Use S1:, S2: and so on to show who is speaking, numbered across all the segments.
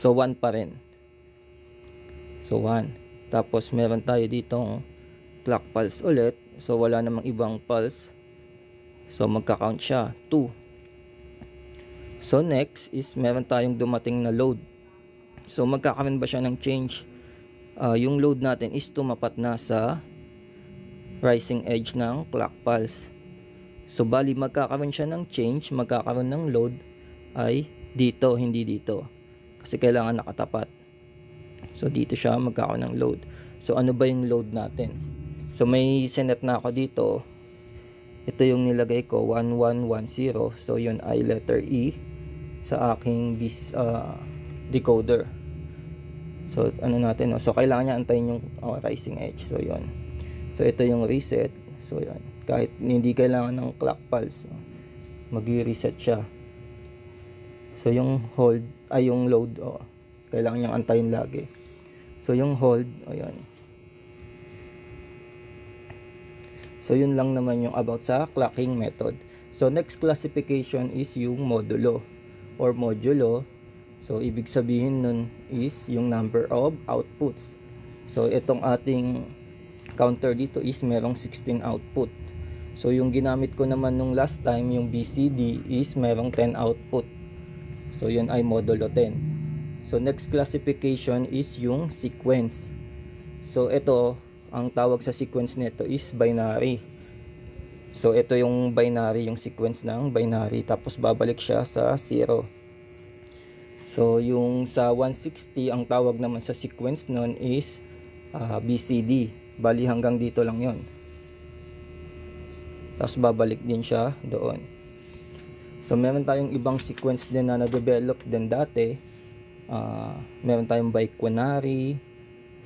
S1: So 1 pa rin. So 1. Tapos meron tayo ditong clock pulse ulit. So wala namang ibang pulse. So magka-count siya 2. So next is meron tayong dumating na load. So magkakaroon ba siya ng change? Yung load natin is tumapat na sa rising edge ng clock pulse. So bali magkakaroon siya ng change, magkakaroon ng load ay dito, hindi dito. Kasi kailangan nakatapat. So dito siya magkakaroon ng load. So ano ba yung load natin? So may sinet na ako dito. Ito yung nilagay ko, 1110. So yun ay letter E sa aking decoder. So ano natin, no? So kailangan niya antayin yung rising edge. So yun. So ito yung reset. So yun. Kahit hindi kailangan ng clock pulse, mag-reset siya. So yung hold ay yung load, kailangan niyang antayin lagi. So yung hold, ayan. So yun lang naman yung about sa clocking method. So next classification is yung modulo or modulo. So ibig sabihin nun is yung number of outputs. So itong ating counter dito is merong 16 output. So yung ginamit ko naman nung last time, yung BCD, is merong 10 output. So yun ay modulo 10. So next classification is yung sequence. So ito, ang tawag sa sequence nito is binary. So ito yung binary, yung sequence ng binary, tapos babalik siya sa 0. So yung sa 160, ang tawag naman sa sequence nun is BCD. Bali hanggang dito lang yon. Tapos babalik din siya doon. So meron tayong ibang sequence din na na-develop din dati. Meron tayong biquinary,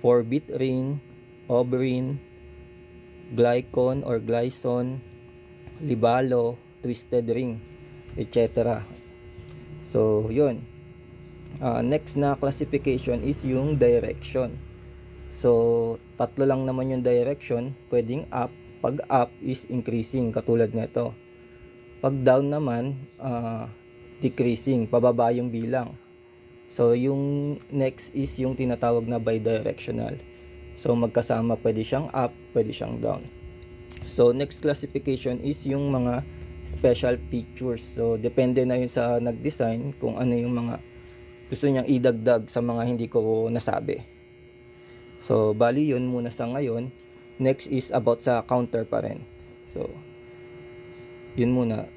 S1: 4-bit ring, oberyn, glycon or glyson, libalo, twisted ring, etc. So yun. Next na classification is yung direction. So tatlo lang naman yung direction. Pwedeng up. Pag up is increasing, katulad nito. Pag down naman, decreasing, pababa yung bilang. So yung next is yung tinatawag na bidirectional. So magkasama, pwede siyang up, pwede siyang down. So next classification is yung mga special features. So depende na yun sa nag-design kung ano yung mga gusto niyang idagdag sa mga hindi ko nasabi. So bali yun muna sa ngayon. Next is about sa counter pa rin. So yun muna.